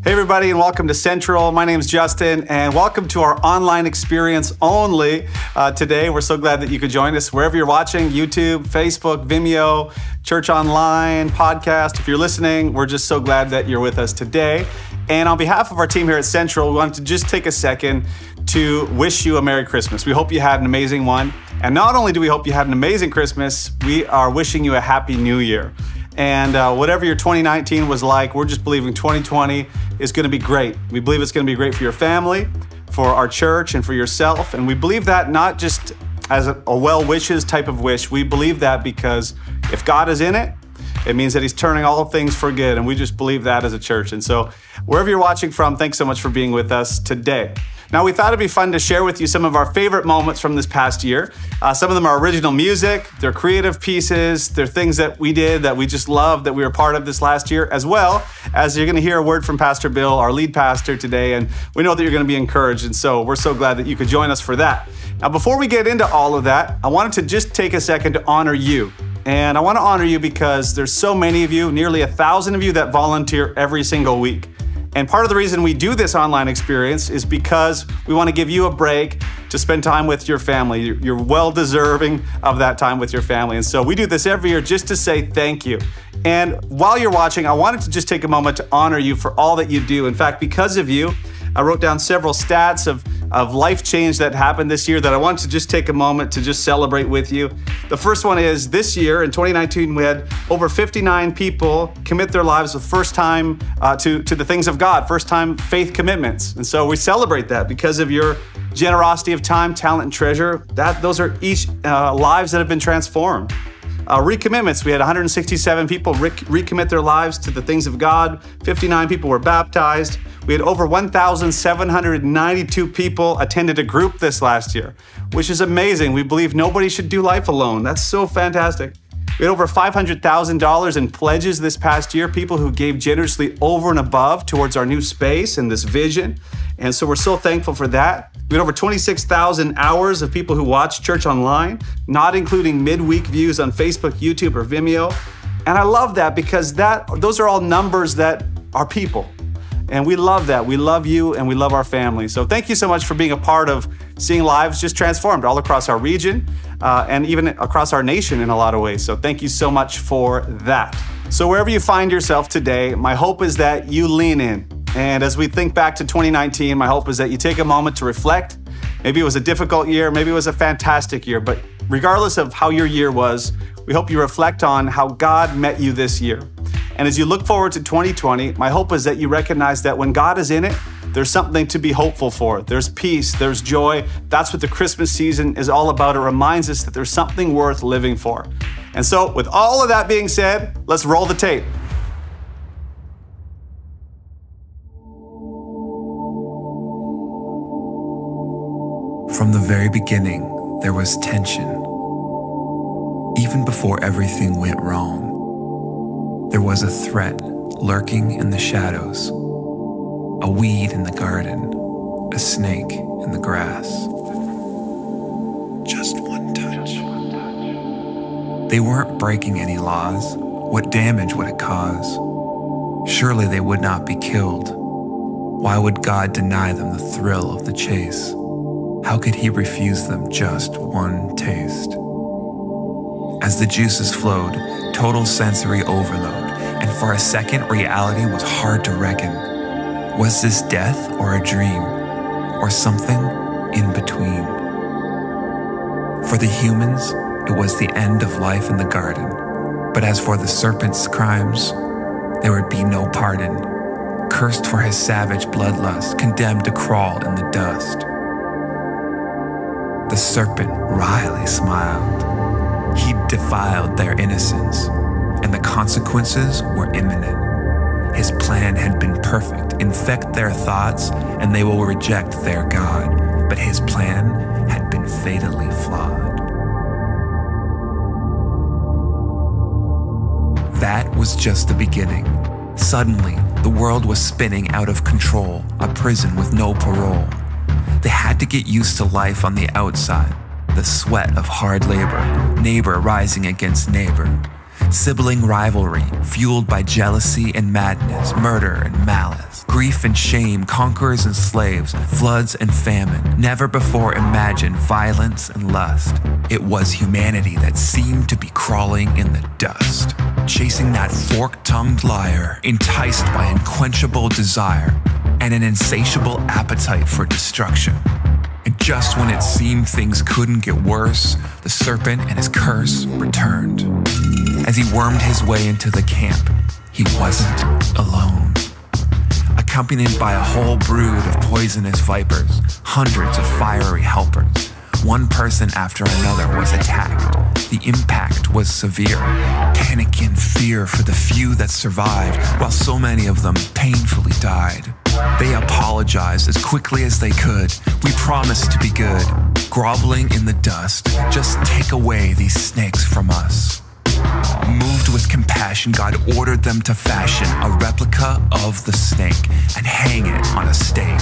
Hey everybody, and welcome to Central. My name is Justin, and welcome to our online experience only today. We're so glad that you could join us wherever you're watching, YouTube, Facebook, Vimeo, Church Online, podcast. If you're listening, we're just so glad that you're with us today. And on behalf of our team here at Central, we wanted to just take a second to wish you a Merry Christmas. We hope you had an amazing one. And not only do we hope you had an amazing Christmas, we are wishing you a Happy New Year. And whatever your 2019 was like, we're just believing 2020 is going to be great. We believe it's going to be great for your family, for our church, and for yourself. And we believe that not just as a well wishes type of wish. We believe that because if God is in it, it means that he's turning all things for good. And we just believe that as a church. And so wherever you're watching from, thanks so much for being with us today. Now, we thought it'd be fun to share with you some of our favorite moments from this past year. Some of them are original music, they're creative pieces, they're things that we did that we just love, that we were part of this last year, as well as you're gonna hear a word from Pastor Bill, our lead pastor today, and we know that you're gonna be encouraged, and so we're so glad that you could join us for that. Now, before we get into all of that, I wanted to just take a second to honor you. And I wanna honor you because there's so many of you, nearly 1,000 of you that volunteer every single week. And part of the reason we do this online experience is because we want to give you a break to spend time with your family. You're well deserving of that time with your family. And so we do this every year just to say thank you. And while you're watching, I wanted to just take a moment to honor you for all that you do. In fact, because of you, I wrote down several stats of life change that happened this year that I wanted to just take a moment to just celebrate with you. The first one is this year, in 2019, we had over 59 people commit their lives with first time to the things of God, first time faith commitments. And so we celebrate that because of your generosity of time, talent, and treasure. Those are each lives that have been transformed. Recommitments, we had 167 people recommit their lives to the things of God. 59 people were baptized. We had over 1,792 people attended a group this last year, which is amazing. We believe nobody should do life alone. That's so fantastic. We had over $500,000 in pledges this past year, people who gave generously over and above towards our new space and this vision. And so we're so thankful for that. We had over 26,000 hours of people who watch church online, not including midweek views on Facebook, YouTube, or Vimeo. And I love that because those are all numbers that are people. And we love that. We love you and we love our family. So thank you so much for being a part of seeing lives just transformed all across our region and even across our nation in a lot of ways. So thank you so much for that. So wherever you find yourself today, my hope is that you lean in. And as we think back to 2019, my hope is that you take a moment to reflect. Maybe it was a difficult year, maybe it was a fantastic year, but regardless of how your year was, we hope you reflect on how God met you this year. And as you look forward to 2020, my hope is that you recognize that when God is in it, there's something to be hopeful for. There's peace, there's joy. That's what the Christmas season is all about. It reminds us that there's something worth living for. And so with all of that being said, let's roll the tape. From the very beginning, there was tension. Even before everything went wrong, there was a threat lurking in the shadows, a weed in the garden, a snake in the grass. Just one touch. They weren't breaking any laws. What damage would it cause? Surely they would not be killed. Why would God deny them the thrill of the chase? How could he refuse them just one taste? As the juices flowed, total sensory overload, and for a second, reality was hard to reckon. Was this death or a dream, or something in between? For the humans, it was the end of life in the garden. But as for the serpent's crimes, there would be no pardon. Cursed for his savage bloodlust, condemned to crawl in the dust. The serpent wryly smiled. He defiled their innocence, and the consequences were imminent. His plan had been perfect. Infect their thoughts, and they will reject their God. But his plan had been fatally flawed. That was just the beginning. Suddenly, the world was spinning out of control, a prison with no parole. They had to get used to life on the outside, the sweat of hard labor, neighbor rising against neighbor, sibling rivalry fueled by jealousy and madness, murder and malice, greed grief and shame, conquerors and slaves, floods and famine, never before imagined violence and lust. It was humanity that seemed to be crawling in the dust, chasing that fork-tongued liar, enticed by unquenchable desire and an insatiable appetite for destruction. And just when it seemed things couldn't get worse, the serpent and his curse returned. As he wormed his way into the camp, he wasn't alone. Accompanied by a whole brood of poisonous vipers, hundreds of fiery helpers, one person after another was attacked. The impact was severe. Panic and fear for the few that survived, while so many of them painfully died. They apologized as quickly as they could. We promised to be good. Groveling in the dust, just take away these snakes from us. Moved with compassion, God ordered them to fashion a replica of the snake and hang it on a stake,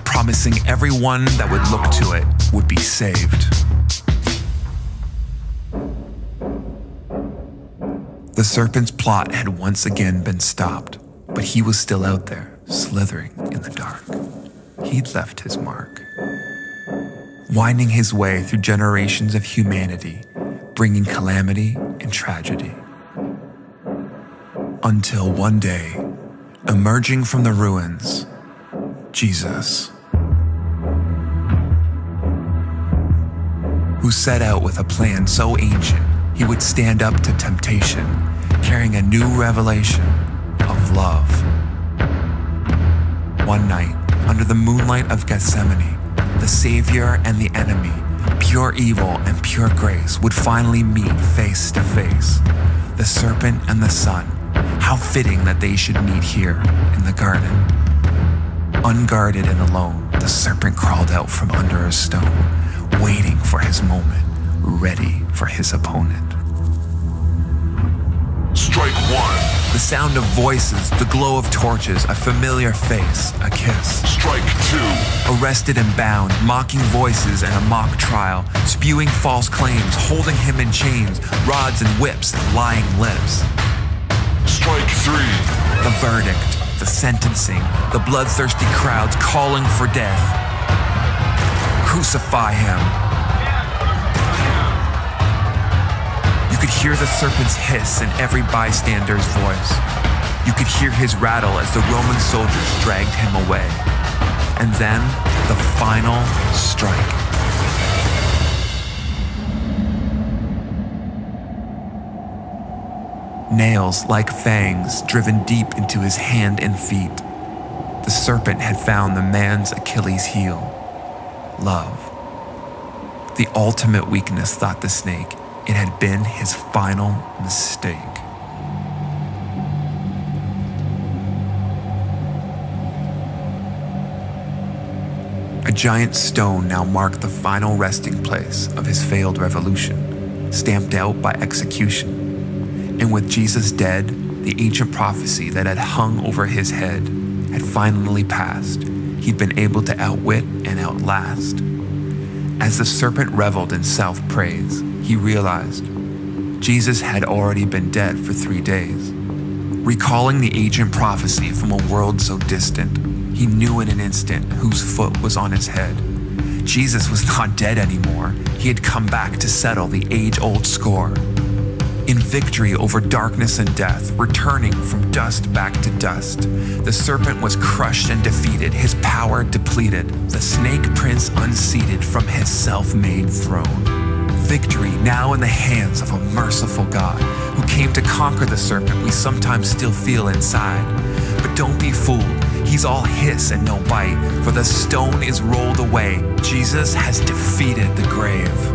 promising everyone that would look to it would be saved. The serpent's plot had once again been stopped, but he was still out there, slithering in the dark. He'd left his mark, winding his way through generations of humanity, bringing calamity and tragedy. Until one day, emerging from the ruins, Jesus, who set out with a plan so ancient he would stand up to temptation, carrying a new revelation of love. One night, under the moonlight of Gethsemane, the Savior and the enemy, pure evil and pure grace, would finally meet face to face. The serpent and the Son, how fitting that they should meet here in the garden. Unguarded and alone, the serpent crawled out from under a stone, waiting for his moment, ready for his opponent. Strike one. The sound of voices, the glow of torches, a familiar face, a kiss. Strike two. Arrested and bound, mocking voices and a mock trial, spewing false claims, holding him in chains, rods and whips and lying lips. Strike three. The verdict, the sentencing, the bloodthirsty crowds calling for death. Crucify him. You could hear the serpent's hiss in every bystander's voice. You could hear his rattle as the Roman soldiers dragged him away. And then, the final strike. Nails like fangs driven deep into his hand and feet. The serpent had found the man's Achilles heel. Love. The ultimate weakness, thought the snake. It had been his final mistake. A giant stone now marked the final resting place of his failed revolution, stamped out by execution. And with Jesus dead, the ancient prophecy that had hung over his head had finally passed. He'd been able to outwit and outlast. As the serpent reveled in self-praise, he realized Jesus had already been dead for 3 days. Recalling the ancient prophecy from a world so distant, he knew in an instant whose foot was on his head. Jesus was not dead anymore. He had come back to settle the age-old score. In victory over darkness and death, returning from dust back to dust, the serpent was crushed and defeated, his power depleted, the snake prince unseated from his self-made throne. Victory now in the hands of a merciful God who came to conquer the serpent we sometimes still feel inside. But don't be fooled, he's all hiss and no bite, for the stone is rolled away. Jesus has defeated the grave.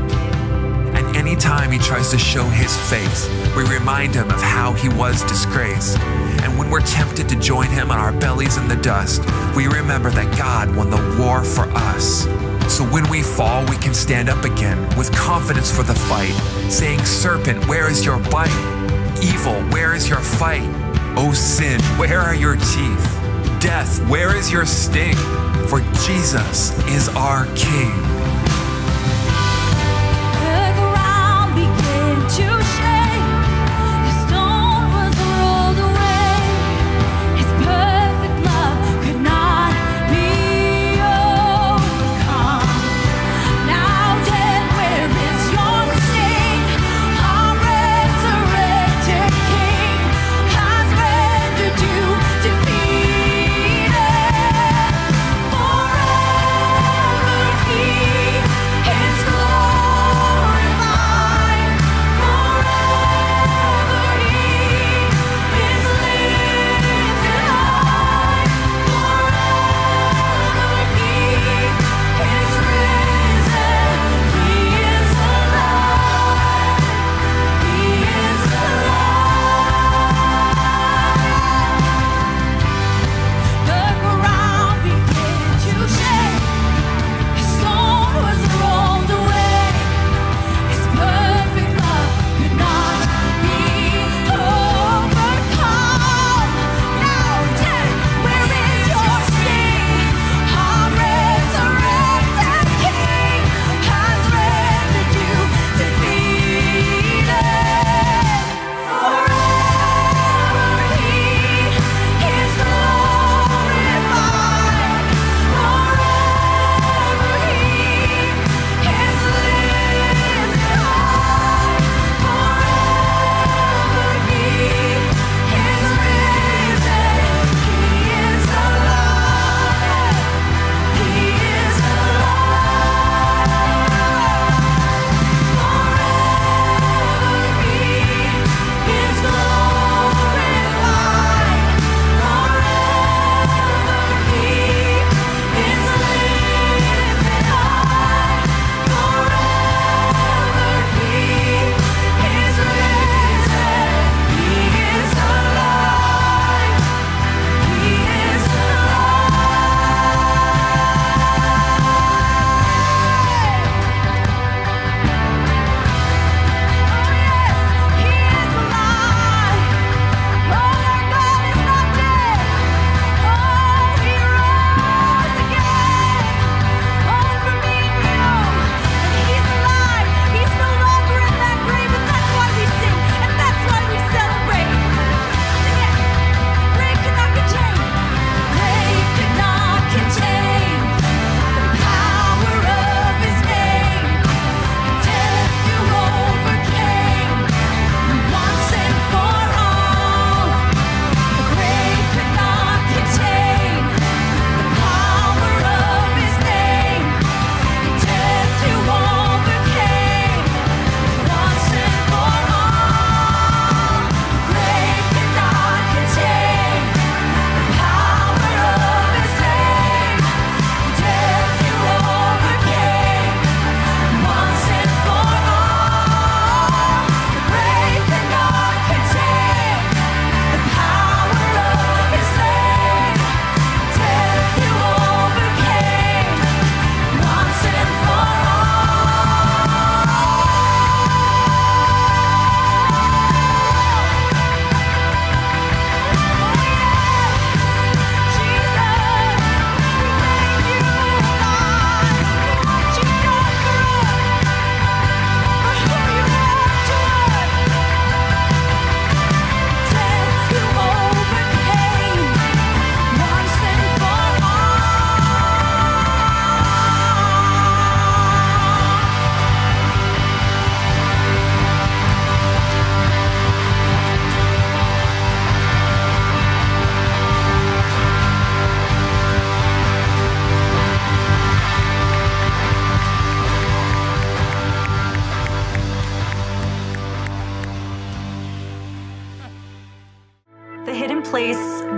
And anytime he tries to show his face, we remind him of how he was disgraced. And when we're tempted to join him on our bellies in the dust, we remember that God won the war for us. So when we fall, we can stand up again with confidence for the fight, saying, "Serpent, where is your bite? Evil, where is your fight? O sin, where are your teeth? Death, where is your sting? For Jesus is our King." The ground began to shake. The stone was rolled away. His perfect love could not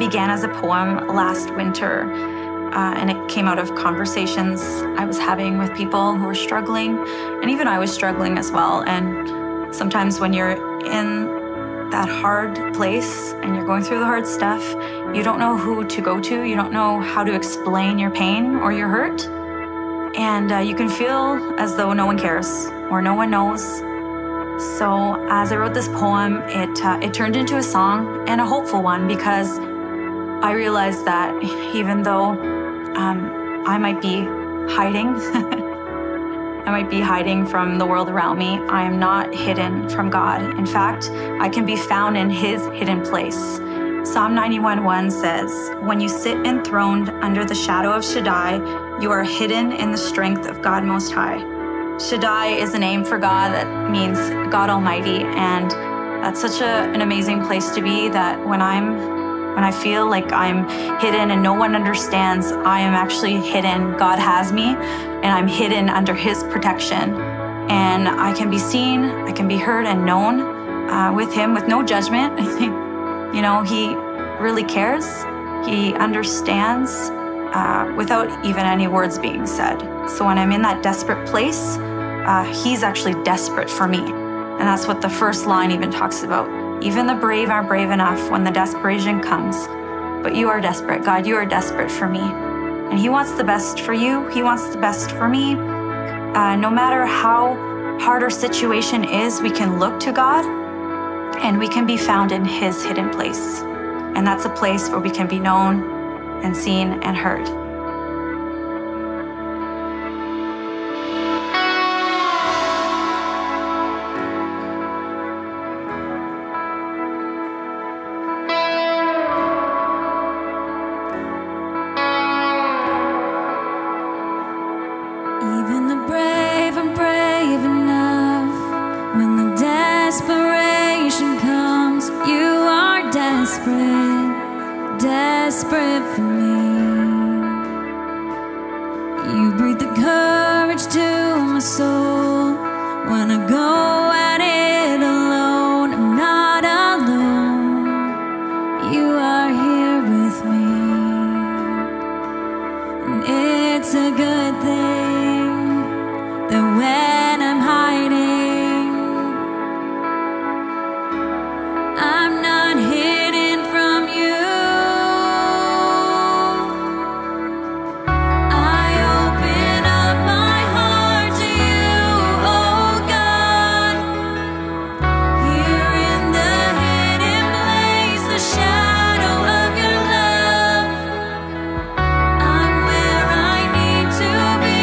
began as a poem last winter, and it came out of conversations I was having with people who were struggling, and even I was struggling as well. And sometimes when you're in that hard place and you're going through the hard stuff, you don't know who to go to. You don't know how to explain your pain or your hurt. And you can feel as though no one cares or no one knows. So as I wrote this poem, it turned into a song, and a hopeful one, because I realized that even though I might be hiding, I might be hiding from the world around me, I am not hidden from God. In fact, I can be found in His hidden place. Psalm 91:1 says, "When you sit enthroned under the shadow of Shaddai, you are hidden in the strength of God Most High." Shaddai is a name for God that means God Almighty, and that's such an amazing place to be, that when I feel like I'm hidden and no one understands, I am actually hidden. God has me, and I'm hidden under His protection. And I can be seen, I can be heard and known with Him with no judgment. You know, He really cares. He understands without even any words being said. So when I'm in that desperate place, He's actually desperate for me. And that's what the first line even talks about. Even the brave aren't brave enough when the desperation comes. But you are desperate. God, you are desperate for me. And He wants the best for you. He wants the best for me. No matter how hard our situation is, we can look to God, and we can be found in His hidden place. And that's a place where we can be known and seen and heard. Even the brave are brave enough when the desperation comes. You are desperate, desperate for me. You breathe the courage to my soul when I go at it alone. I'm not alone. You are here with me, and it's a good thing that when I'm hiding, I'm not hidden from you. I open up my heart to you, oh God. Here in the hidden place, the shadow of your love, I'm where I need to be.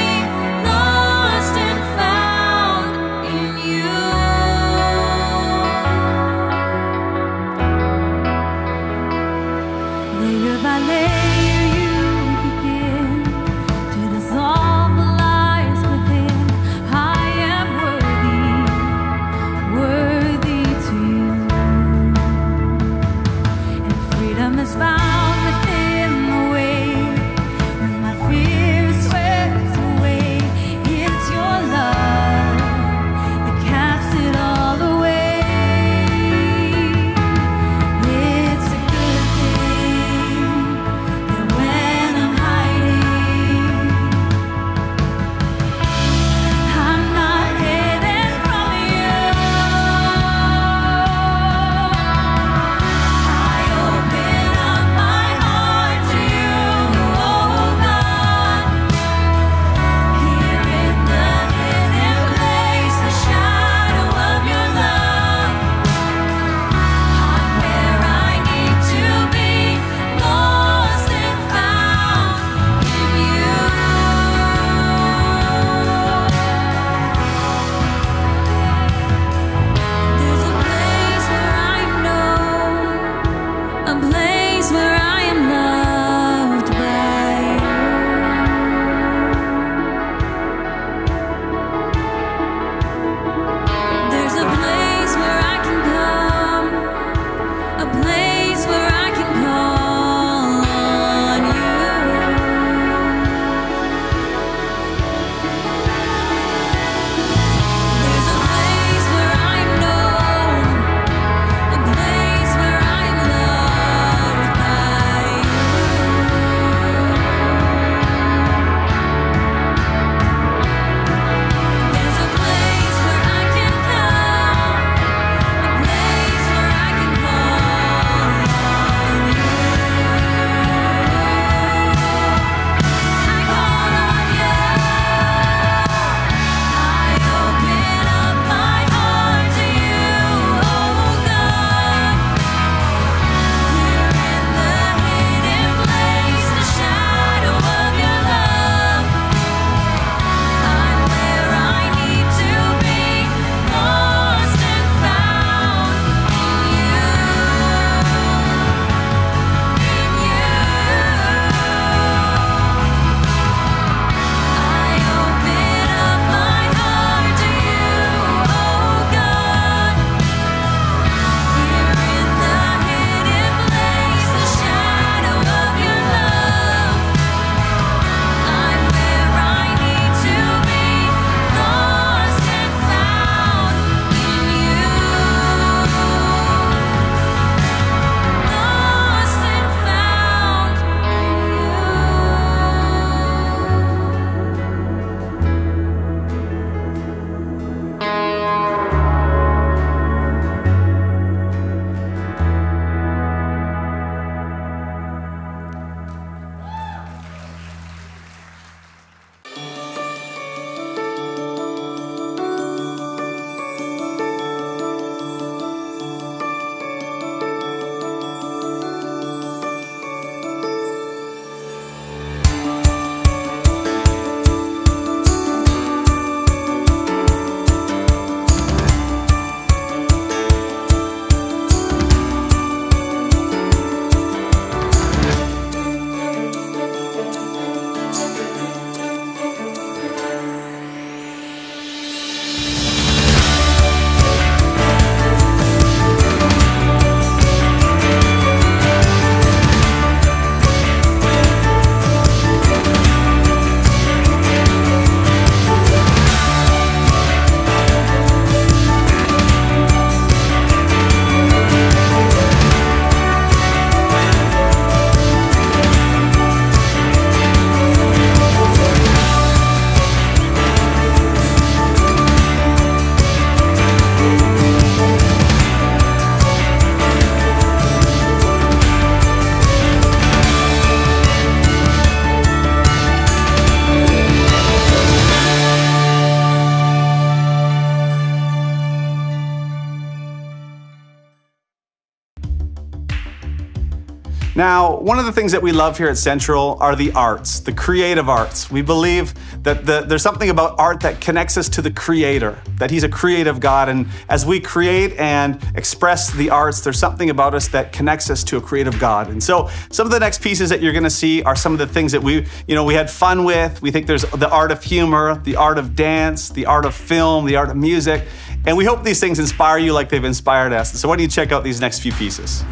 Now, one of the things that we love here at Central are the arts, the creative arts. We believe that there's something about art that connects us to the Creator, that He's a creative God. And as we create and express the arts, there's something about us that connects us to a creative God. And so some of the next pieces that you're going to see are some of the things that we had fun with. We think there's the art of humor, the art of dance, the art of film, the art of music. And we hope these things inspire you like they've inspired us. So why don't you check out these next few pieces?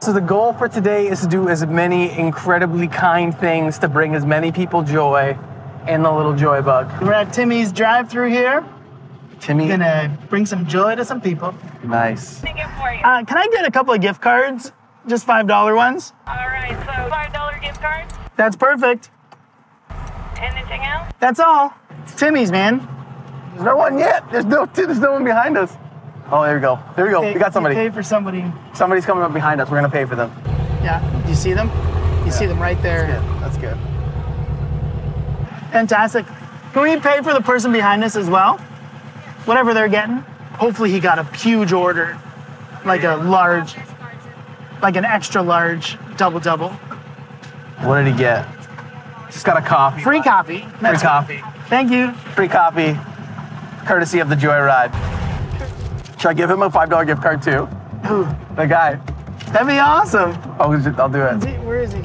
So the goal for today is to do as many incredibly kind things to bring as many people joy and the little joy bug. We're at Timmy's drive-thru here. Timmy? Gonna bring some joy to some people. Nice. Can I get a couple of gift cards? Just $5 ones? All right, so $5 gift card. That's perfect. Anything else? That's all. It's Timmy's, man. There's no one yet. There's no one behind us. Oh, there we go. There we go. We got somebody. Pay for somebody. Somebody's coming up behind us. We're gonna pay for them. Yeah, do you see them? You see them right there. Yeah, that's good. Fantastic. Can we pay for the person behind us as well? Whatever they're getting. Hopefully he got a huge order. Like a large, like an extra large double-double. What did he get? Just got a coffee. Free coffee. Free coffee. Thank you. Free coffee, courtesy of the Joyride. Should I give him a $5 gift card too? Who? The guy. That'd be awesome. I'll do it. Where is he?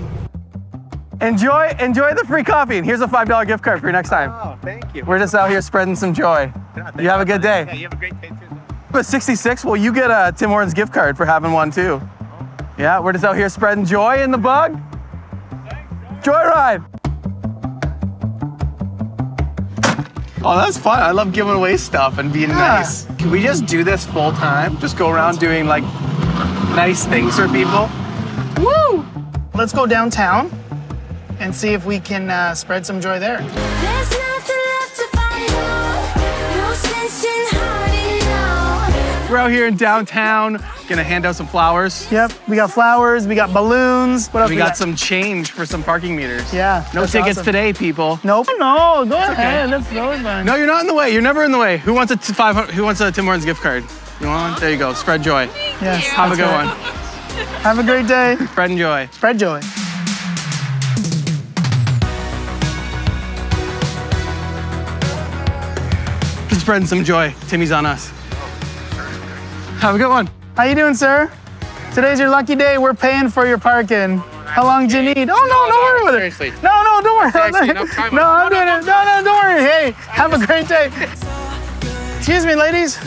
Enjoy the free coffee, and here's a $5 gift card for your next time. Oh, thank you. We're just out here spreading some joy. You have a good day. Yeah, you have a great day too. But 66, well, you get a Tim Hortons gift card for having one too. Yeah, we're just out here spreading joy in the bug. Joyride. Oh, that's fun. I love giving away stuff and being nice. Can we just do this full time? Just go around doing like nice things for people? Woo! Let's go downtown and see if we can spread some joy there. There's nothing left to find out. No sense in hiding now. We're out here in downtown, gonna hand out some flowers. Yep, we got flowers, we got balloons. What else We got some change for some parking meters. Yeah, No that's tickets awesome. today, people. Nope. No, go ahead. That's totally fine. No, you're not in the way. You're never in the way. Who wants a Who wants a Tim Hortons gift card? You want one? There you go. Spread joy. Yes. Have a good one. Have a great day. Spread and joy. Spread joy. Spreading some joy. Timmy's on us. Have a good one. How you doing, sir? Today's your lucky day. We're paying for your parking. How long do you need? Oh, no, don't worry with it. Seriously. No, don't worry. Seriously, no, time No, out. I'm doing it. No, don't worry. Hey, have a great day. Excuse me, ladies.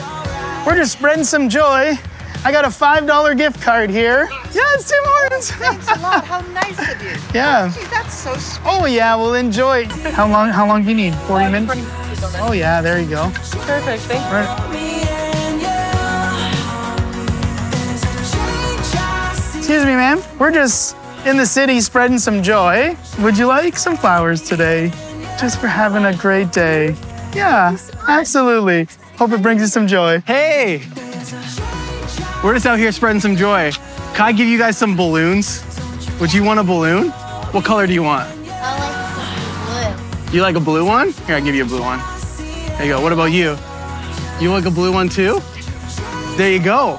We're just spreading some joy. I got a $5 gift card here. Yeah, it's Tim Hortons. Thanks a lot. How nice of you. Yeah. Gee, that's so sweet. Oh, yeah, well, enjoy. How long do you need? 40 minutes? Oh, yeah, there you go. Perfect. Thank you. Excuse me, ma'am. We're just in the city spreading some joy. Would you like some flowers today? Just for having a great day. Yeah, absolutely. Hope it brings you some joy. Hey. We're just out here spreading some joy. Can I give you guys some balloons? Would you want a balloon? What color do you want? I like blue. You like a blue one? Here, I'll give you a blue one. There you go. What about you? You like a blue one too? There you go.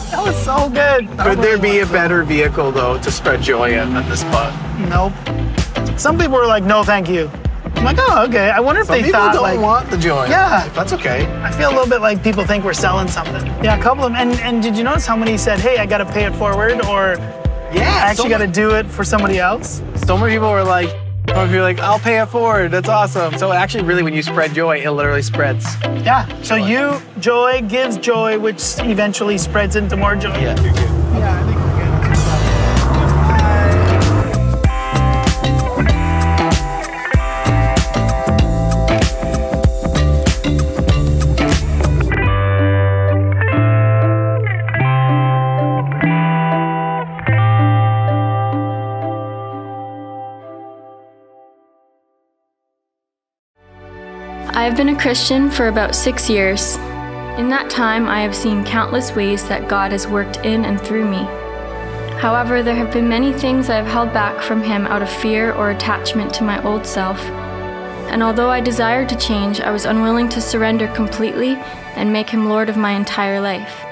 That was so good. Could there be a better vehicle though to spread joy in than this bug? Nope. Some people were like, no, thank you. I'm like, oh, okay. I wonder if Some they people thought don't like, want the joy. Yeah. That's okay. I feel a little bit like people think we're selling something. Yeah, a couple of them. And did you notice how many said, hey, I got to pay it forward, or Yeah. I actually got to do it for somebody else? So many people were like, I'll pay it forward. That's awesome. So actually, really, when you spread joy, it literally spreads. Yeah. So joy gives joy, which eventually spreads into more joy. Yeah. Yeah, I think we're good. have been a Christian for about 6 years. In that time, I have seen countless ways that God has worked in and through me. However, there have been many things I have held back from Him out of fear or attachment to my old self. And although I desired to change, I was unwilling to surrender completely and make Him Lord of my entire life.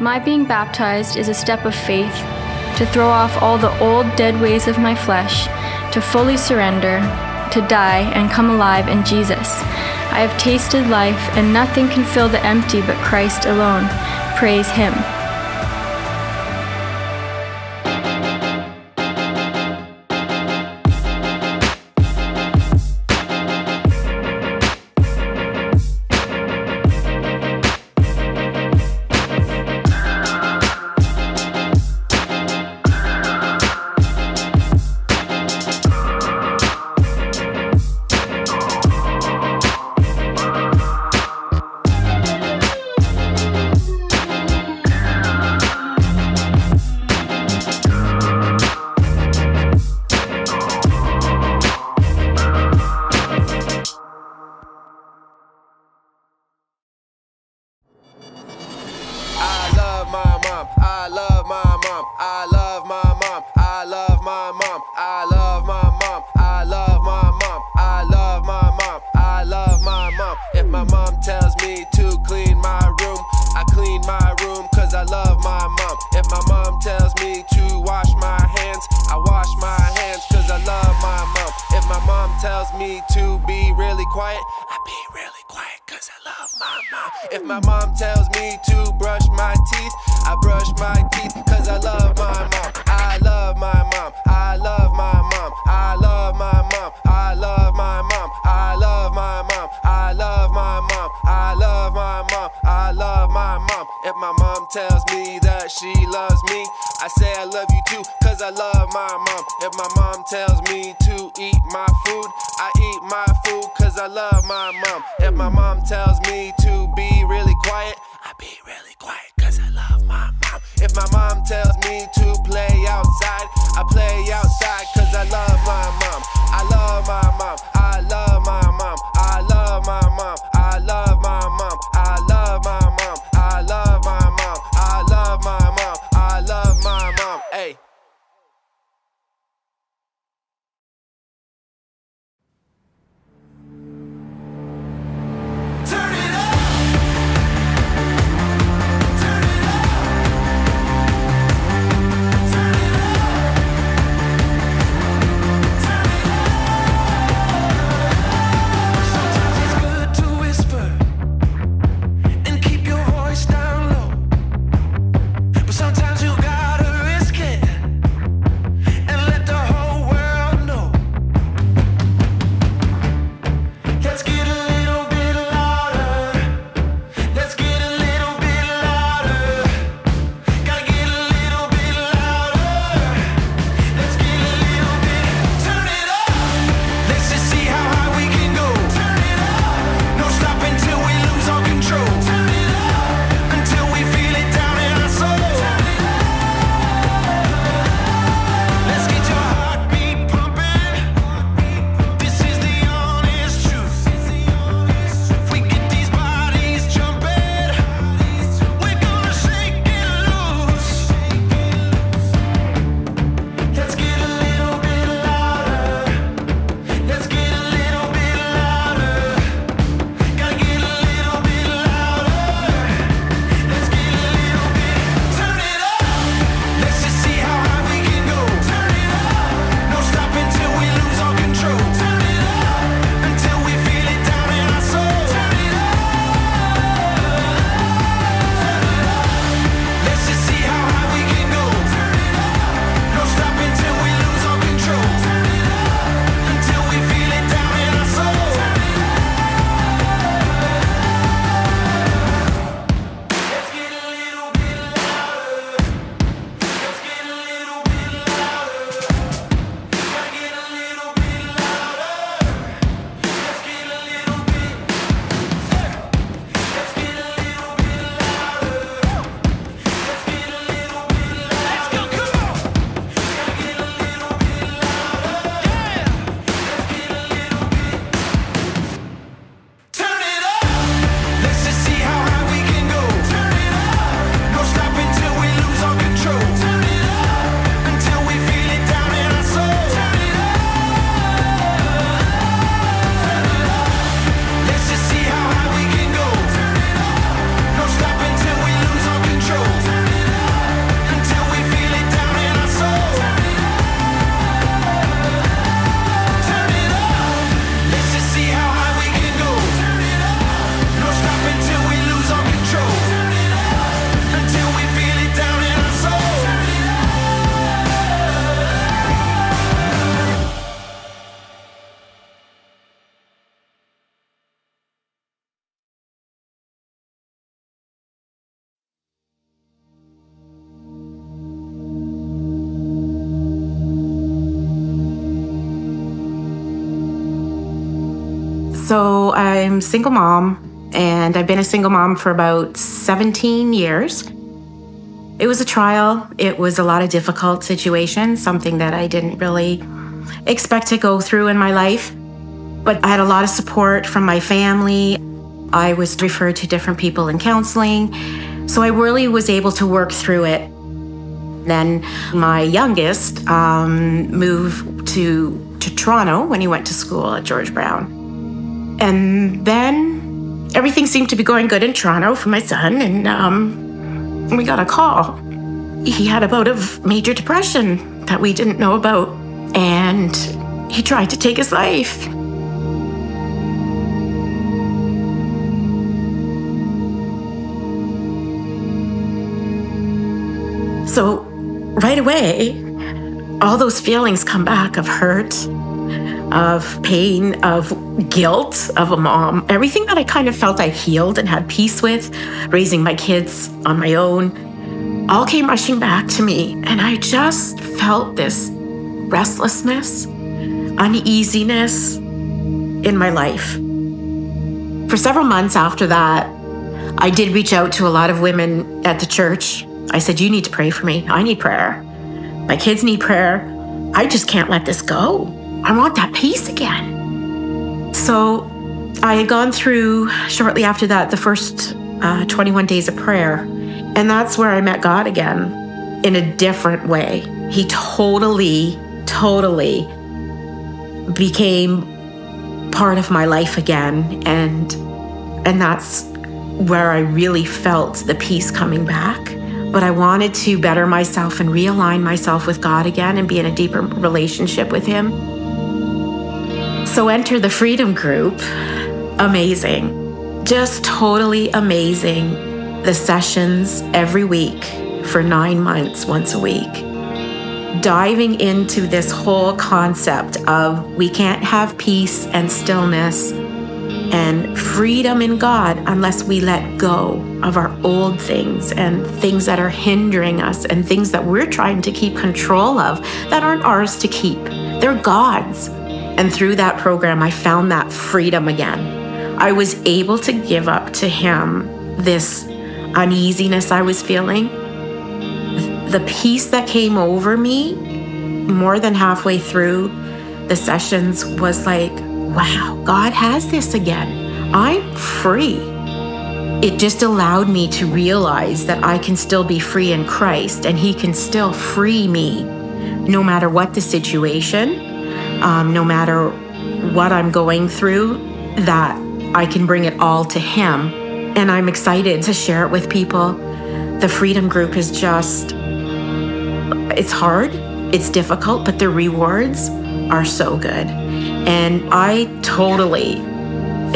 My being baptized is a step of faith to throw off all the old dead ways of my flesh, to fully surrender, to die and come alive in Jesus. I have tasted life, and nothing can fill the empty but Christ alone. Praise Him. If my mom tells me to brush my teeth, I brush my teeth cause I love my mom. I love my mom. I love my mom. I love my mom. I love my mom. I love my mom. I love my mom. I love my mom. I love my mom. If my mom tells me that she loves me, I say I love you too cause I love my mom. If my mom tells me to eat my food, I eat my food cause I love my mom. If my mom tells me to be really quiet, I be really quiet cause I love my mom. If my mom tells me to play outside, I play outside cause I love my mom. I love my mom. I love my mom. I love my mom. I love my mom. I love my mom. I love my mom. I love my mom. I love my mom. Hey. Turn it up. Turn it up. Turn it up. So I'm a single mom, and I've been a single mom for about 17 years. It was a trial. It was a lot of difficult situations, something that I didn't really expect to go through in my life. But I had a lot of support from my family. I was referred to different people in counseling. So I really was able to work through it. Then my youngest moved to Toronto when he went to school at George Brown. And then everything seemed to be going good in Toronto for my son, and we got a call. He had a bout of major depression that we didn't know about, and he tried to take his life. So right away, all those feelings come back of hurt, of pain, of guilt, of a mom. Everything that I kind of felt I healed and had peace with, raising my kids on my own, all came rushing back to me. And I just felt this restlessness, uneasiness in my life. For several months after that, I did reach out to a lot of women at the church. I said, you need to pray for me. I need prayer. My kids need prayer. I just can't let this go. I want that peace again. So I had gone through, shortly after that, the first 21 days of prayer. And that's where I met God again in a different way. He totally became part of my life again. And that's where I really felt the peace coming back. But I wanted to better myself and realign myself with God again and be in a deeper relationship with Him. So enter the Freedom Group. Amazing. Just totally amazing. The sessions every week for 9 months, once a week. Diving into this whole concept of we can't have peace and stillness and freedom in God unless we let go of our old things and things that are hindering us and things that we're trying to keep control of that aren't ours to keep. They're God's. And through that program, I found that freedom again. I was able to give up to Him this uneasiness I was feeling. The peace that came over me more than halfway through the sessions was like, wow, God has this again. I'm free. It just allowed me to realize that I can still be free in Christ and He can still free me no matter what the situation, no matter what I'm going through, that I can bring it all to Him. And I'm excited to share it with people. The Freedom Group is just, it's hard, it's difficult, but the rewards are so good. And I totally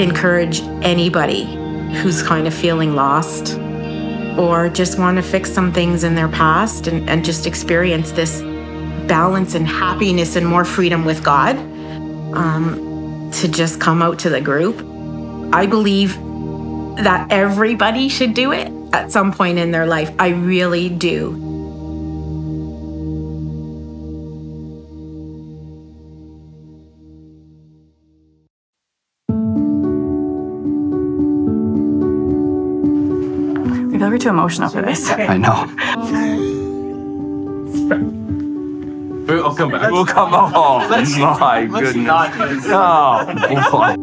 encourage anybody who's kind of feeling lost or just want to fix some things in their past and just experience this balance and happiness and more freedom with God, to just come out to the group. I believe that everybody should do it at some point in their life. I really do. I feel we're too emotional for this. I know. We'll come back. We'll come back. Oh, my goodness. Oh, boy.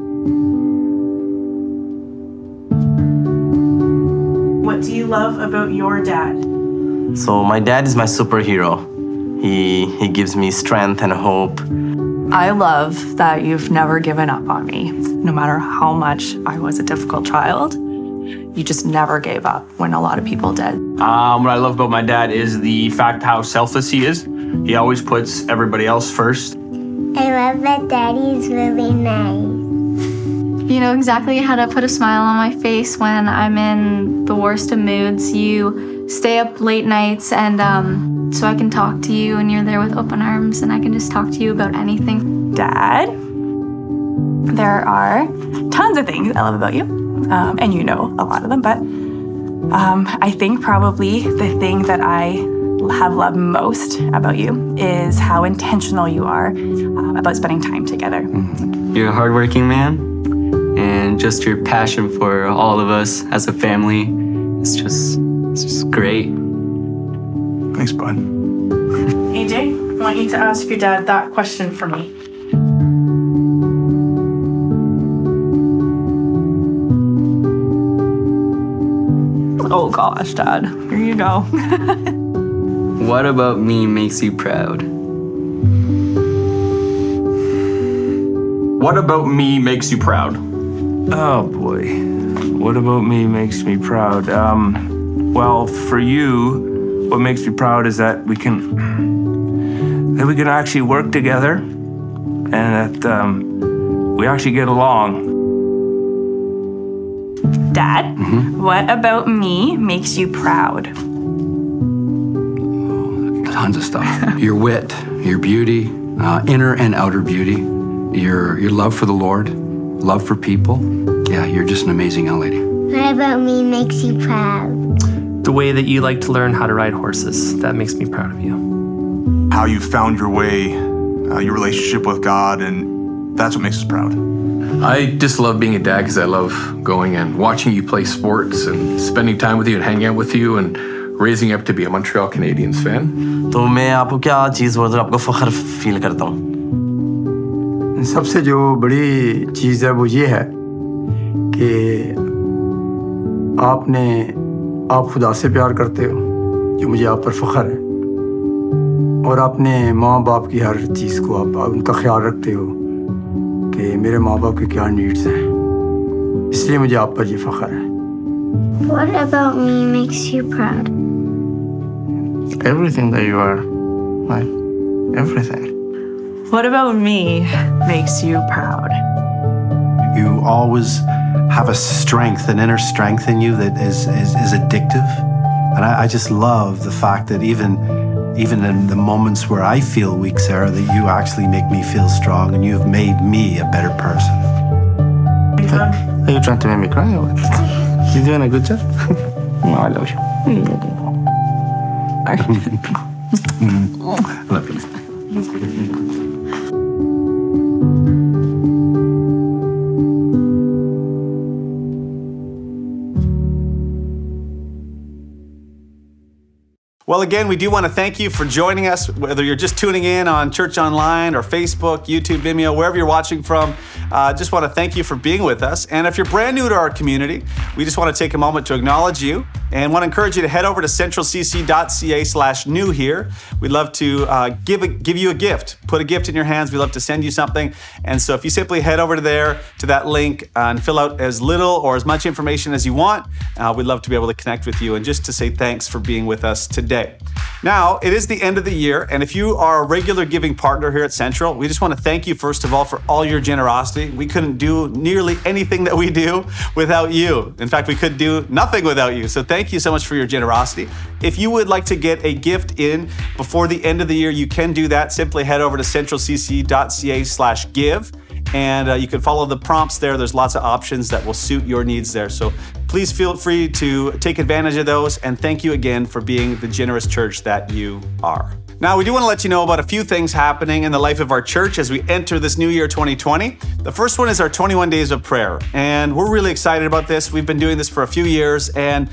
What do you love about your dad? So my dad is my superhero. He gives me strength and hope. I love that you've never given up on me. No matter how much I was a difficult child, you just never gave up when a lot of people did. What I love about my dad is the fact how selfless he is. He always puts everybody else first. I love that Daddy's really nice. You know exactly how to put a smile on my face when I'm in the worst of moods. You stay up late nights and so I can talk to you and you're there with open arms and I can just talk to you about anything. Dad, there are tons of things I love about you, and you know a lot of them, but I think probably the thing that I have loved most about you is how intentional you are about spending time together. You're a hardworking man? and just your passion for all of us as a family. It's just great. Thanks, bud. AJ, I want you to ask your dad that question for me. Oh gosh, Dad. Here you go. What about me makes you proud? What about me makes you proud? Oh boy. What about me makes me proud? Well, for you, what makes me proud is that we can actually work together and that we actually get along. Dad, what about me makes you proud? Tons of stuff. Your wit, your beauty, inner and outer beauty, your love for the Lord, love for people. Yeah, you're just an amazing young lady. What about me makes you proud? The way that you like to learn how to ride horses, that makes me proud of you. How you found your way, your relationship with God, and that's what makes us proud. I just love being a dad because I love going and watching you play sports and spending time with you and hanging out with you and raising you up to be a Montreal Canadiens fan. तो मैं आपको क्या चीज़ बोलता हूँ, आपको फख्र feel करता हूँ? सबसे जो बड़ी चीज़ है वो ये है कि आप खुदा से प्यार करते हो, जो मुझे आप पर फख्र है, और अपने माँ बाप की हर चीज़ को आप उनका ख्याल रखते हो कि मेरे माँ बाप की क्या नीड्स हैं, इसलिए मुझे आप पर ये फख्र है. What about me makes you proud? Everything that you are, like everything. What about me makes you proud? You always have a strength, an inner strength in you that is addictive. And I just love the fact that even in the moments where I feel weak, Sarah, that you actually make me feel strong and you've made me a better person. Are you trying to make me cry or what? You doing a good job? No, I love you. I love you. Well, again, we do want to thank you for joining us, whether you're just tuning in on Church Online or Facebook, YouTube, Vimeo, wherever you're watching from. Just want to thank you for being with us. And if you're brand new to our community, we just want to take a moment to acknowledge you and want to encourage you to head over to centralcc.ca/new here. We'd love to give you a gift, put a gift in your hands. We'd love to send you something. And so if you simply head over to that link and fill out as little or as much information as you want, we'd love to be able to connect with you and just to say thanks for being with us today. Now, it is the end of the year, and if you are a regular giving partner here at Central, we just want to thank you, first of all, for all your generosity. We couldn't do nearly anything that we do without you. In fact, we could do nothing without you. So thank you so much for your generosity. If you would like to get a gift in before the end of the year, you can do that. Simply head over to centralcc.ca/give. And you can follow the prompts there. There's lots of options that will suit your needs there. So please feel free to take advantage of those. And thank you again for being the generous church that you are. Now, we do want to let you know about a few things happening in the life of our church as we enter this new year 2020. The first one is our 21 days of prayer. And we're really excited about this. We've been doing this for a few years, and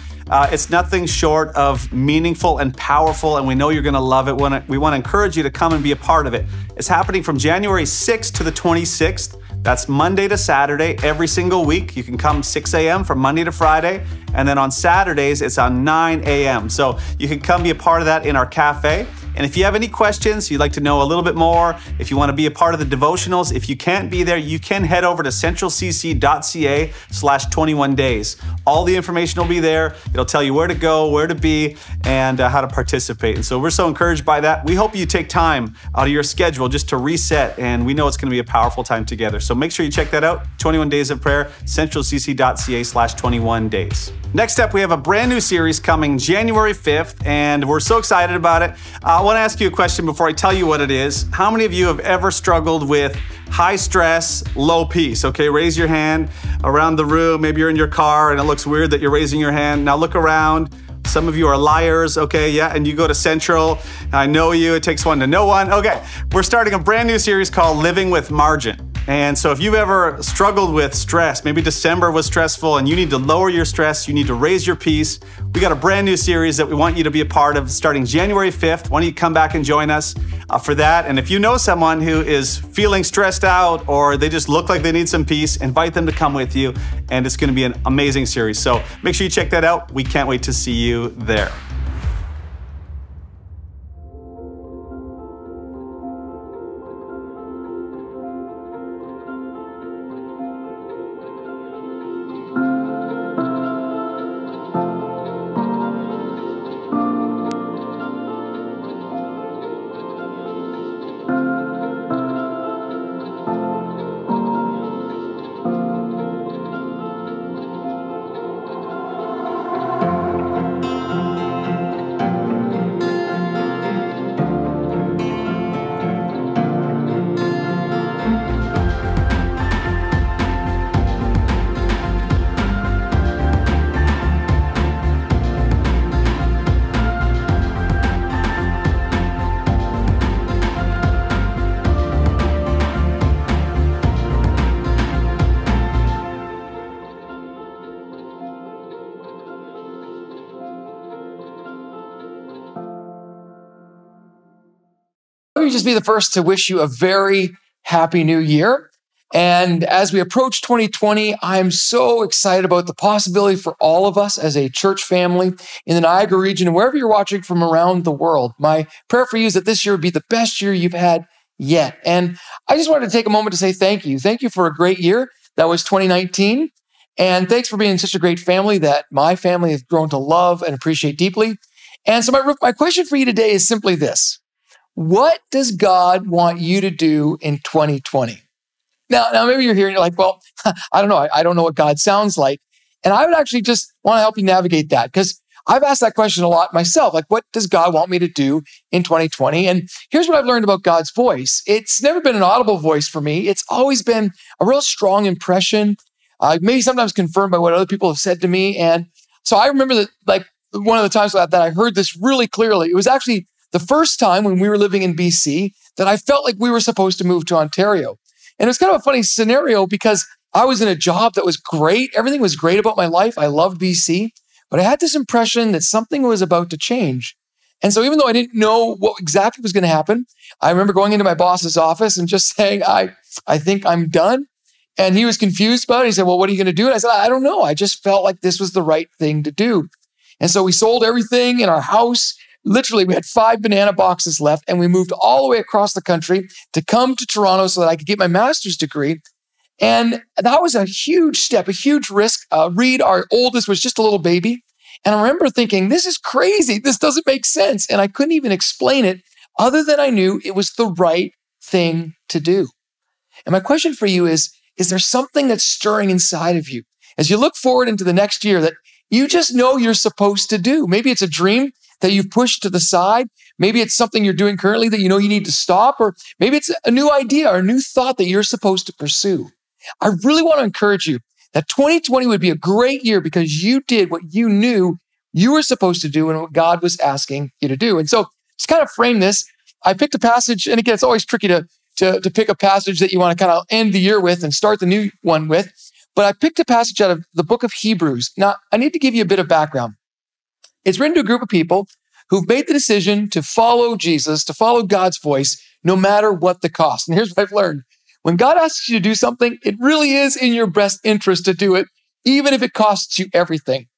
it's nothing short of meaningful and powerful, and we know you're going to love it. We want to encourage you to come and be a part of it. It's happening from January 6th to the 26th. That's Monday to Saturday, every single week. You can come 6 a.m. from Monday to Friday. And then on Saturdays, it's on 9 a.m. So you can come be a part of that in our cafe. And if you have any questions, you'd like to know a little bit more, if you want to be a part of the devotionals, if you can't be there, you can head over to centralcc.ca/21 days. All the information will be there. It'll tell you where to go, where to be, and how to participate. And so we're so encouraged by that. We hope you take time out of your schedule just to reset, and we know it's going to be a powerful time together. So make sure you check that out. 21 Days of Prayer, centralcc.ca/21 days. Next up, we have a brand new series coming January 5th, and we're so excited about it. I want to ask you a question before I tell you what it is. How many of you have ever struggled with high stress, low peace? Okay, raise your hand around the room. Maybe you're in your car and it looks weird that you're raising your hand. Now look around. Some of you are liars, okay, yeah, and you go to Central. I know you, it takes one to know one. Okay, we're starting a brand new series called Living with Margin. And so if you've ever struggled with stress, maybe December was stressful and you need to lower your stress, you need to raise your peace, we got a brand new series that we want you to be a part of starting January 5th. Why don't you come back and join us for that? And if you know someone who is feeling stressed out or they just look like they need some peace, invite them to come with you. And it's going to be an amazing series. So make sure you check that out. We can't wait to see you there. Let me just be the first to wish you a very happy new year. And as we approach 2020, I'm so excited about the possibility for all of us as a church family in the Niagara region and wherever you're watching from around the world. My prayer for you is that this year would be the best year you've had yet. And I just wanted to take a moment to say thank you. Thank you for a great year. That was 2019. And thanks for being such a great family that my family has grown to love and appreciate deeply. And so my question for you today is simply this. What does God want you to do in 2020? Now maybe you're here and you're like, well, I don't know. I don't know what God sounds like. And I would actually just want to help you navigate that because I've asked that question a lot myself. Like, what does God want me to do in 2020? And here's what I've learned about God's voice. It's never been an audible voice for me. It's always been a real strong impression, maybe sometimes confirmed by what other people have said to me. And so I remember that, like, one of the times that I heard this really clearly, it was actually the first time when we were living in BC that I felt like we were supposed to move to Ontario. And it was kind of a funny scenario because I was in a job that was great. Everything was great about my life. I loved BC, but I had this impression that something was about to change. And so even though I didn't know what exactly was going to happen, I remember going into my boss's office and just saying, I think I'm done. And he was confused about it. He said, well, what are you going to do? And I said, I don't know. I just felt like this was the right thing to do. And so we sold everything in our house. Literally, we had 5 banana boxes left, and we moved all the way across the country to come to Toronto so that I could get my master's degree. And that was a huge step, a huge risk. Reed, our oldest, was just a little baby. And I remember thinking, this is crazy. This doesn't make sense. And I couldn't even explain it other than I knew it was the right thing to do. And my question for you is there something that's stirring inside of you as you look forward into the next year that you just know you're supposed to do? Maybe it's a dream that you've pushed to the side. Maybe it's something you're doing currently that you know you need to stop, or maybe it's a new idea or a new thought that you're supposed to pursue. I really want to encourage you that 2020 would be a great year because you did what you knew you were supposed to do and what God was asking you to do. And so to kind of frame this, I picked a passage, and again, it's always tricky to pick a passage that you want to kind of end the year with and start the new one with. But I picked a passage out of the book of Hebrews. Now, I need to give you a bit of background. It's written to a group of people who've made the decision to follow Jesus, to follow God's voice, no matter what the cost. And here's what I've learned. When God asks you to do something, it really is in your best interest to do it, even if it costs you everything.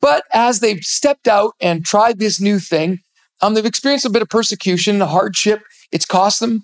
But as they've stepped out and tried this new thing, they've experienced a bit of persecution, hardship. It's cost them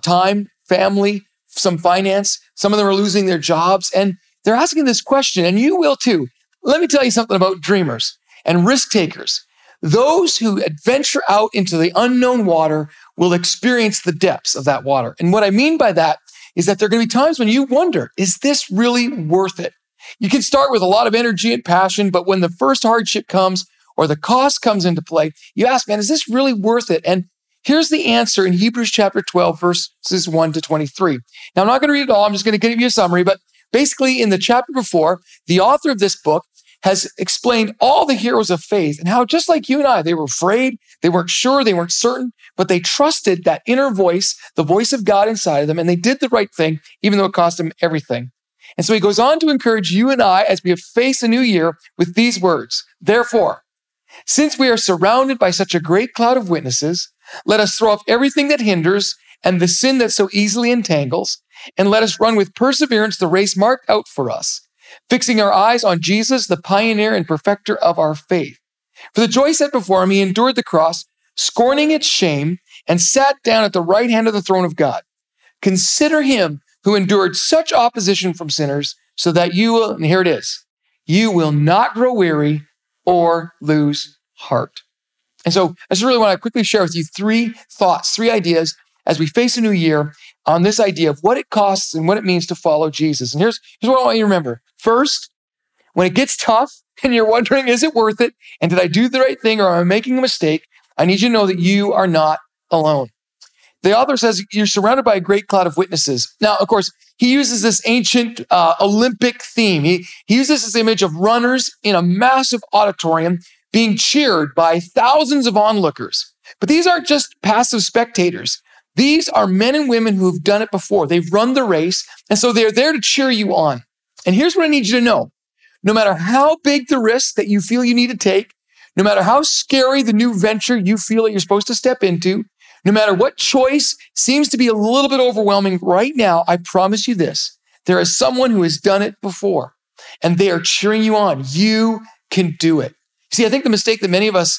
time, family, some finance. Some of them are losing their jobs. And they're asking this question, and you will too. Let me tell you something about dreamers and risk takers. Those who adventure out into the unknown water will experience the depths of that water. And what I mean by that is that there are going to be times when you wonder, is this really worth it? You can start with a lot of energy and passion, but when the first hardship comes or the cost comes into play, you ask, man, is this really worth it? And here's the answer in Hebrews chapter 12, verses 1 to 23. Now, I'm not going to read it all. I'm just going to give you a summary, but basically in the chapter before, the author of this book has explained all the heroes of faith and how just like you and I, they were afraid, they weren't sure, they weren't certain, but they trusted that inner voice, the voice of God inside of them, and they did the right thing, even though it cost them everything. And so he goes on to encourage you and I as we face a new year with these words. Therefore, since we are surrounded by such a great cloud of witnesses, let us throw off everything that hinders and the sin that so easily entangles, and let us run with perseverance the race marked out for us, fixing our eyes on Jesus, the pioneer and perfecter of our faith. For the joy set before him, he endured the cross, scorning its shame, and sat down at the right hand of the throne of God. Consider him who endured such opposition from sinners, so that you will, and here it is, you will not grow weary or lose heart. And so I just really want to quickly share with you 3 thoughts, 3 ideas as we face a new year on this idea of what it costs and what it means to follow Jesus. And here's what I want you to remember. First, when it gets tough and you're wondering, is it worth it? And did I do the right thing or am I making a mistake? I need you to know that you are not alone. The author says you're surrounded by a great cloud of witnesses. Now, of course, he uses this ancient Olympic theme. He uses this image of runners in a massive auditorium being cheered by thousands of onlookers. But these aren't just passive spectators. These are men and women who have done it before. They've run the race, and so they're there to cheer you on. And here's what I need you to know. No matter how big the risk that you feel you need to take, no matter how scary the new venture you feel that you're supposed to step into, no matter what choice seems to be a little bit overwhelming right now, I promise you this, there is someone who has done it before, and they are cheering you on. You can do it. See, I think the mistake that many of us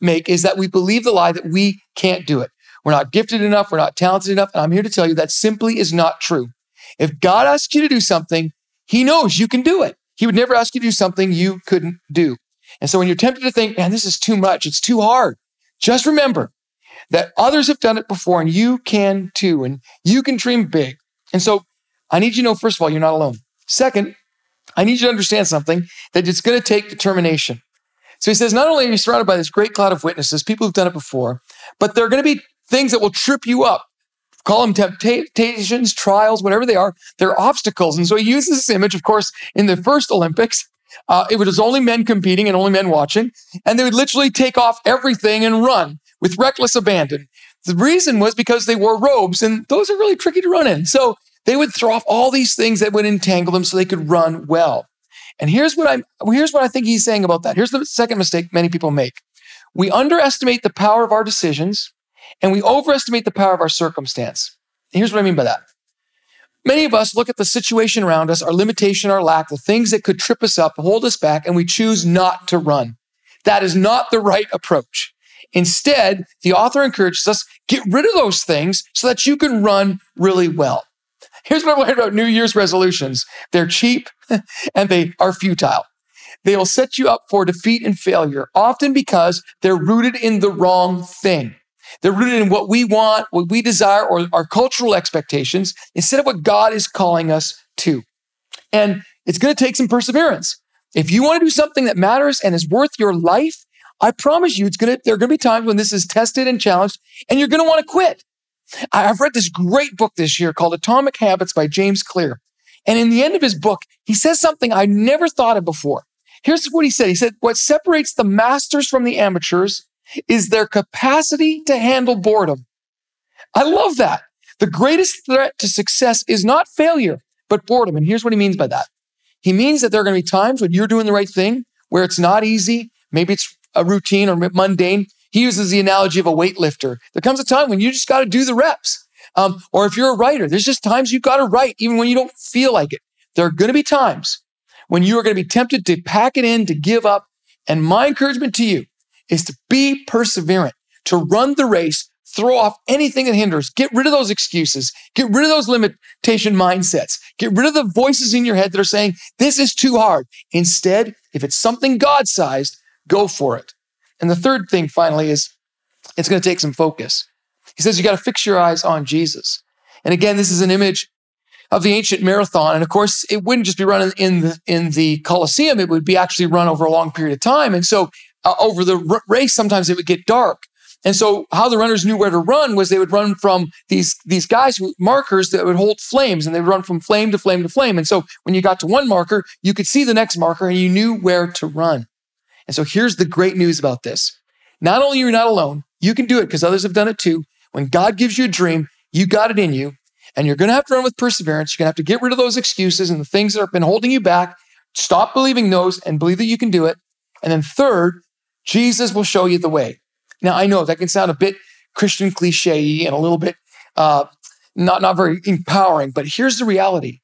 make is that we believe the lie that we can't do it. We're not gifted enough. We're not talented enough. And I'm here to tell you that simply is not true. If God asks you to do something, he knows you can do it. He would never ask you to do something you couldn't do. And so when you're tempted to think, man, this is too much, it's too hard, just remember that others have done it before and you can too, and you can dream big. And so I need you to know, first of all, you're not alone. Second, I need you to understand something, that it's going to take determination. So he says, not only are you surrounded by this great cloud of witnesses, people who've done it before, but there are going to be things that will trip you up. Call them temptations, trials, whatever they are. They're obstacles. And so he uses this image, of course, in the first Olympics. It was only men competing and only men watching. And they would literally take off everything and run with reckless abandon. The reason was because they wore robes, and those are really tricky to run in. So they would throw off all these things that would entangle them so they could run well. And here's what I think he's saying about that. Here's the second mistake many people make. We underestimate the power of our decisions, and we overestimate the power of our circumstance. And here's what I mean by that. Many of us look at the situation around us, our limitation, our lack, the things that could trip us up, hold us back, and we choose not to run. That is not the right approach. Instead, the author encourages us, get rid of those things so that you can run really well. Here's what I learned about New Year's resolutions. They're cheap and they are futile. They will set you up for defeat and failure, often because they're rooted in the wrong thing. They're rooted in what we want, what we desire, or our cultural expectations, instead of what God is calling us to. And it's going to take some perseverance. If you want to do something that matters and is worth your life, I promise you, there are going to be times when this is tested and challenged, and you're going to want to quit. I've read this great book this year called Atomic Habits by James Clear. And in the end of his book, he says something I never thought of before. Here's what he said. He said, what separates the masters from the amateurs is their capacity to handle boredom. I love that. The greatest threat to success is not failure, but boredom. And here's what he means by that. He means that there are going to be times when you're doing the right thing, where it's not easy. Maybe it's a routine or mundane. He uses the analogy of a weightlifter. There comes a time when you just got to do the reps. Or if you're a writer, there's just times you got to write, even when you don't feel like it. There are going to be times when you are going to be tempted to pack it in, to give up. And my encouragement to you is to be perseverant, to run the race, throw off anything that hinders, get rid of those excuses, get rid of those limitation mindsets, get rid of the voices in your head that are saying, this is too hard. Instead, if it's something God-sized, go for it. And the third thing, finally, is it's going to take some focus. He says you got to fix your eyes on Jesus. And again, this is an image of the ancient marathon. And of course, it wouldn't just be run in the Colosseum. It would be actually run over a long period of time. And so over the race, sometimes it would get dark. And so how the runners knew where to run was they would run from these guys, markers that would hold flames, and they would run from flame to flame to flame. And so when you got to one marker, you could see the next marker and you knew where to run. And so here's the great news about this. Not only are you not alone, you can do it because others have done it too. When God gives you a dream, you got it in you, and you're going to have to run with perseverance. You're going to have to get rid of those excuses and the things that have been holding you back. Stop believing those and believe that you can do it. And then third, Jesus will show you the way. Now, I know that can sound a bit Christian cliche and a little bit not very empowering, but here's the reality.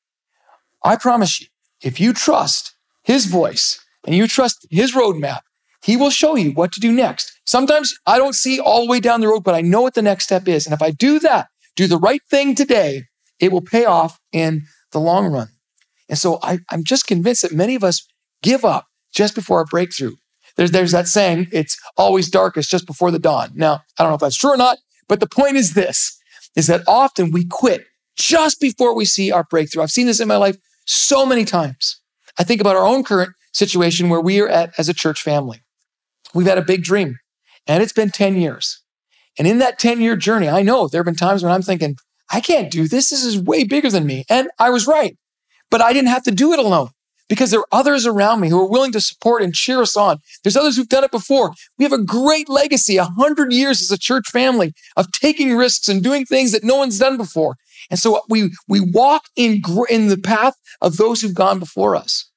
I promise you, if you trust his voice and you trust his roadmap, he will show you what to do next. Sometimes I don't see all the way down the road, but I know what the next step is. And if I do that, do the right thing today, it will pay off in the long run. And so I'm just convinced that many of us give up just before our breakthrough. There's that saying, it's always darkest just before the dawn. Now, I don't know if that's true or not, but the point is this, is that often we quit just before we see our breakthrough. I've seen this in my life so many times. I think about our own current situation where we are at as a church family. We've had a big dream, and it's been 10 years. And in that 10-year journey, I know there have been times when I'm thinking, I can't do this. This is way bigger than me. And I was right. But I didn't have to do it alone because there are others around me who are willing to support and cheer us on. There's others who've done it before. We have a great legacy, 100 years as a church family of taking risks and doing things that no one's done before. And so we walk in the path of those who've gone before us.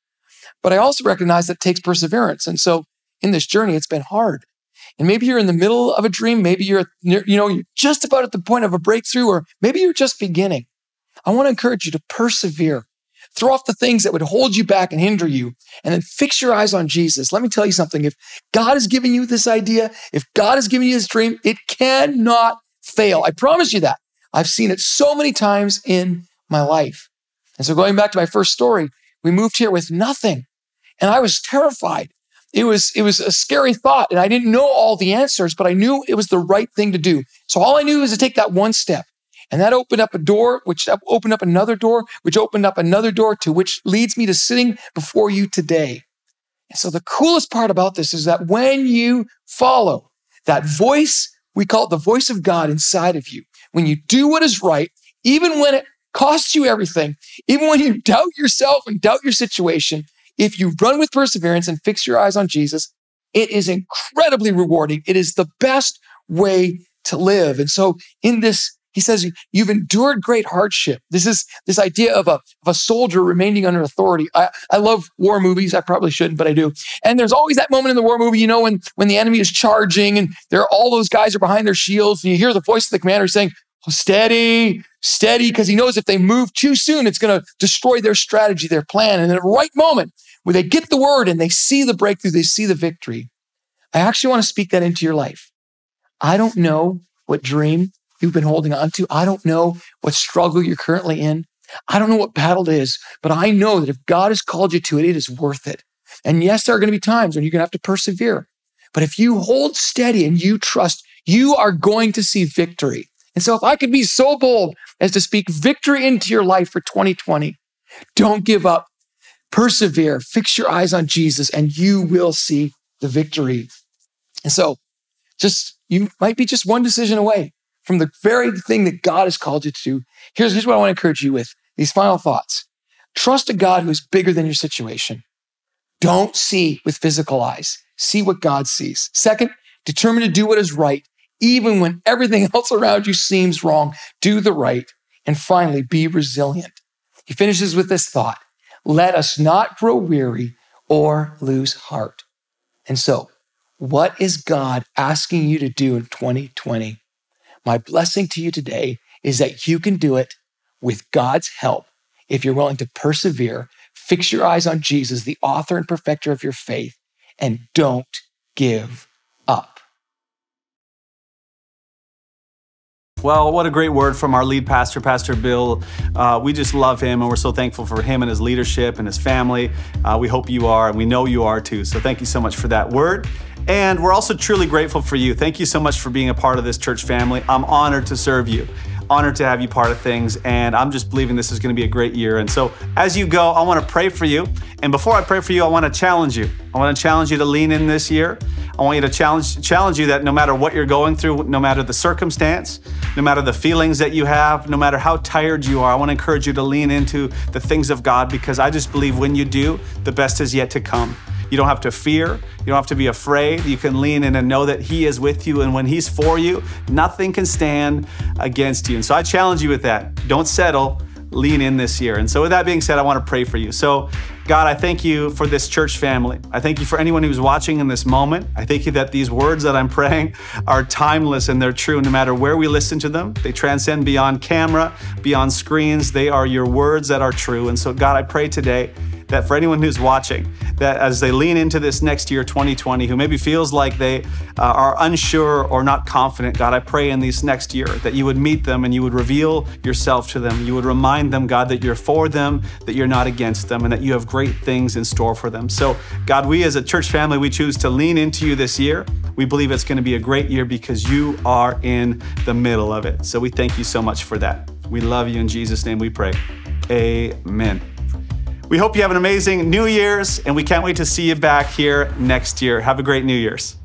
But I also recognize that it takes perseverance. And so in this journey, it's been hard. And maybe you're in the middle of a dream. Maybe you're just about at the point of a breakthrough, or maybe you're just beginning. I want to encourage you to persevere. Throw off the things that would hold you back and hinder you, and then fix your eyes on Jesus. Let me tell you something. If God has given you this idea, if God has given you this dream, it cannot fail. I promise you that. I've seen it so many times in my life. And so going back to my first story, we moved here with nothing, and I was terrified. It was a scary thought, and I didn't know all the answers, but I knew it was the right thing to do. So all I knew was to take that one step. And that opened up a door, which opened up another door, which opened up another door, to which leads me to sitting before you today. And so the coolest part about this is that when you follow that voice, we call it the voice of God inside of you, when you do what is right, even when it costs you everything, even when you doubt yourself and doubt your situation, if you run with perseverance and fix your eyes on Jesus, it is incredibly rewarding. It is the best way to live. And so in this, he says, you've endured great hardship. This is this idea of a soldier remaining under authority. I love war movies. I probably shouldn't, but I do. And there's always that moment in the war movie, when the enemy is charging and all those guys are behind their shields, and you hear the voice of the commander saying, oh, steady, steady, because he knows if they move too soon, it's going to destroy their strategy, their plan. And at the right moment, where they get the word and they see the breakthrough, they see the victory. I actually want to speak that into your life. I don't know what dream you've been holding on to. I don't know what struggle you're currently in. I don't know what battle it is, but I know that if God has called you to it, it is worth it. And yes, there are going to be times when you're going to have to persevere. But if you hold steady and you trust, you are going to see victory. And so if I could be so bold as to speak victory into your life for 2020, don't give up. Persevere, fix your eyes on Jesus, and you will see the victory. And so you might be just one decision away from the very thing that God has called you to do. Here's what I want to encourage you with, these final thoughts. Trust a God who is bigger than your situation. Don't see with physical eyes. See what God sees. Second, determine to do what is right, even when everything else around you seems wrong. Do the right. And finally, be resilient. He finishes with this thought. Let us not grow weary or lose heart. And so, what is God asking you to do in 2020? My blessing to you today is that you can do it with God's help if you're willing to persevere, fix your eyes on Jesus, the author and perfecter of your faith, and don't give up. Well, what a great word from our lead pastor, Pastor Bill. We just love him, and we're so thankful for him and his leadership and his family. We hope you are, and we know you are too. So thank you so much for that word. And we're also truly grateful for you. Thank you so much for being a part of this church family. I'm honored to serve you, honored to have you part of things, and I'm just believing this is going to be a great year. And so as you go, I want to pray for you. And before I pray for you, I want to challenge you. I want to challenge you to lean in this year. I want you to challenge you that no matter what you're going through, no matter the circumstance, no matter the feelings that you have, no matter how tired you are, I want to encourage you to lean into the things of God, because I just believe when you do, the best is yet to come. You don't have to fear. You don't have to be afraid. You can lean in and know that He is with you. And when He's for you, nothing can stand against you. And so I challenge you with that. Don't settle. Lean in this year. And so with that being said, I want to pray for you. So God, I thank you for this church family. I thank you for anyone who's watching in this moment. I thank you that these words that I'm praying are timeless and they're true no matter where we listen to them. They transcend beyond camera, beyond screens. They are your words that are true. And so God, I pray today that for anyone who's watching, that as they lean into this next year, 2020, who maybe feels like they are unsure or not confident, God, I pray in this next year that you would meet them and you would reveal yourself to them. You would remind them, God, that you're for them, that you're not against them, and that you have great things in store for them. So, God, we as a church family, we choose to lean into you this year. We believe it's going to be a great year because you are in the middle of it. So we thank you so much for that. We love you. In Jesus' name we pray. Amen. We hope you have an amazing New Year's, and we can't wait to see you back here next year. Have a great New Year's.